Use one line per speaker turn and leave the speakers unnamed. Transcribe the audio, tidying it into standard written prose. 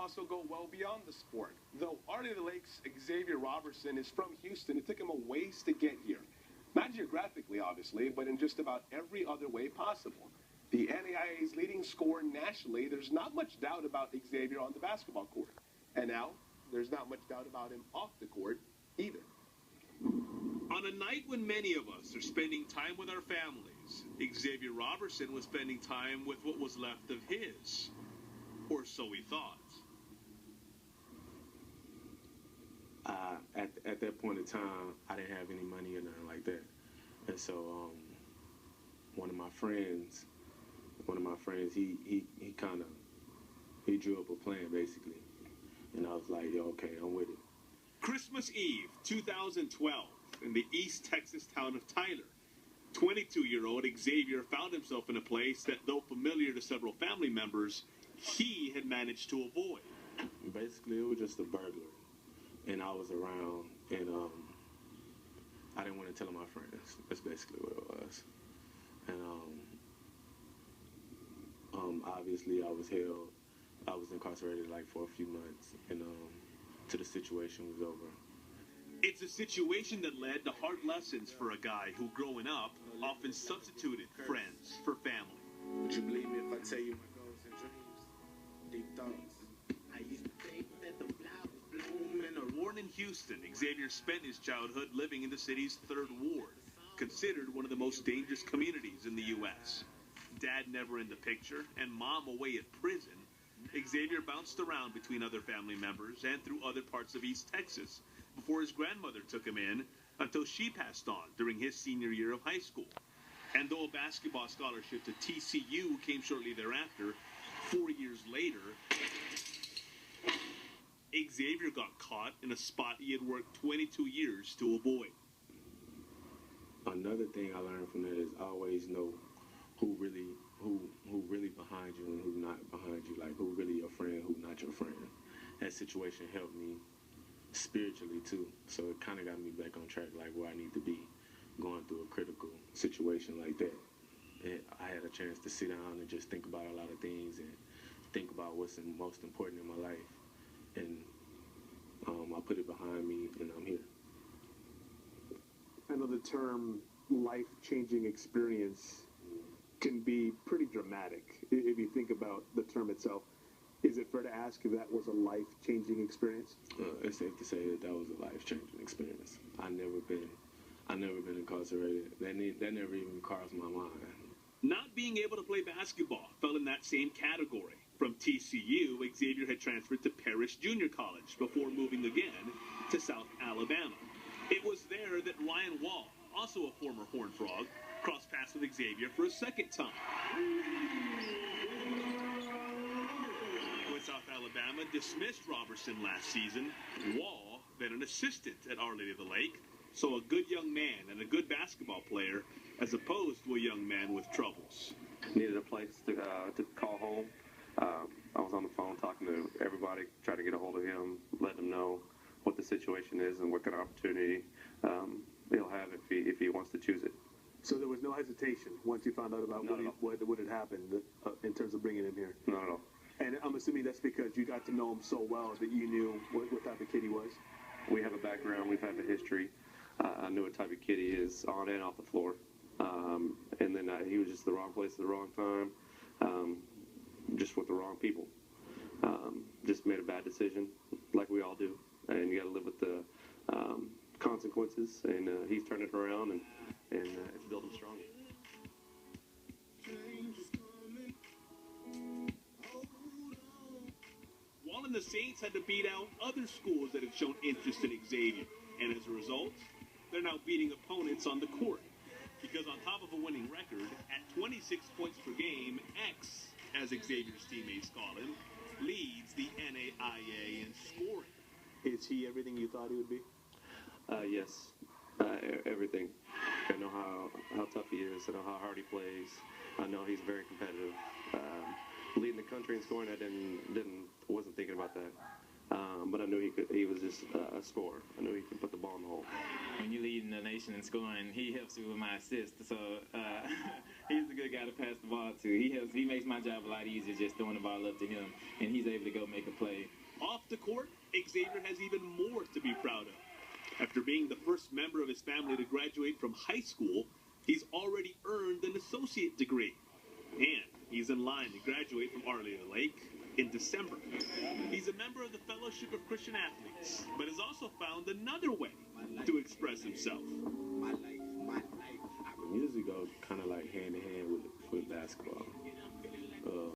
also go well beyond the sport. Though Artie of the Lakes' Xavier Robertson is from Houston, it took him a ways to get here. Not geographically, obviously, but in just about every other way possible. The NAIA's leading scorer nationally, there's not much doubt about Xavier on the basketball court. And now, there's not much doubt about him off the court either.
On a night when many of us are spending time with our families, Xavier Robertson was spending time with what was left of his. Or so he thought.
At that point in time, I didn't have any money or nothing like that. And so one of my friends, he drew up a plan basically. And I was like, yo, okay, I'm with it.
Christmas Eve, 2012, in the East Texas town of Tyler, 22-year-old Xavier found himself in a place that, though familiar to several family members, he had managed to avoid.
Basically, it was just a burglary. And I was around, and I didn't want to tell my friends. That's basically what it was. And obviously, I was held. I was incarcerated like for a few months, and till the situation was over.
It's a situation that led to hard lessons for a guy who, growing up, often substituted friends for family.
Would you believe me if I tell you my goals and dreams? Deep thoughts. I used to think that the flowers bloom in a...
Born in Houston, Xavier spent his childhood living in the city's 3rd Ward, considered one of the most dangerous communities in the U.S. Dad never in the picture, and Mom away at prison, Xavier bounced around between other family members and through other parts of East Texas before his grandmother took him in until she passed on during his senior year of high school. And though a basketball scholarship to TCU came shortly thereafter, 4 years later, Xavier got caught in a spot he had worked 22 years to avoid.
Another thing I learned from that is always know who really behind you and who not behind you, like who really your friend, who not your friend. That situation helped me spiritually too, so it kind of got me back on track, like where I need to be, going through a critical situation like that. And I had a chance to sit down and just think about a lot of things and think about what's most important in my life. And I put it behind me, and I'm here.
I know the term life-changing experience can be pretty dramatic if you think about the term itself. Is it fair to ask if that was a life-changing experience?
It's safe to say that was a life-changing experience. I never been incarcerated. That never even crossed my mind.
Not being able to play basketball fell in that same category. From TCU, Xavier had transferred to Parrish Junior College before moving again to South Alabama. It was there that Ryan Wall, also a former Horned Frog, crossed paths with Xavier for a second time. When South Alabama dismissed Robertson last season, Wall, then an assistant at Our Lady of the Lake, saw a good young man and a good basketball player as opposed to a young man with troubles.
Needed a place to call home. I was on the phone talking to everybody, trying to get a hold of him, let him know what the situation is and what kind of opportunity he'll have if he wants to choose it.
So there was no hesitation once you found out about what had happened in terms of bringing him here?
Not at all.
And I'm assuming that's because you got to know him so well that you knew what type of kid he was?
We have a background. We've had a history. I knew what type of kid he is on and off the floor. And then he was just the wrong place at the wrong time, just with the wrong people. Just made a bad decision, like we all do. And you got to live with the consequences. And he's turned it around, and it's built him stronger.
Wall and the Saints had to beat out other schools that had shown interest in Xavier. And as a result, they're now beating opponents on the court. Because on top of a winning record, at 26 points per game, X, as Xavier's teammates call him, leads the NAIA in scoring.
Is he everything you thought he would be?
Yes, everything. I know how tough he is. I know how hard he plays. I know he's very competitive. Leading the country in scoring, wasn't thinking about that. But I knew he could. He was just a scorer. I knew he could put the ball in the hole.
When you're leading the nation in scoring, he helps me with my assists. So he's a good guy to pass the ball to. He makes my job a lot easier just throwing the ball up to him, and he's able to go make a play.
even more to be proud of. After being the first member of his family to graduate from high school, he's already earned an associate degree. And he's in line to graduate from Arleta Lake in December. He's a member of the Fellowship of Christian Athletes, but has also found another way to express himself.
Music goes kind of like hand in hand with basketball.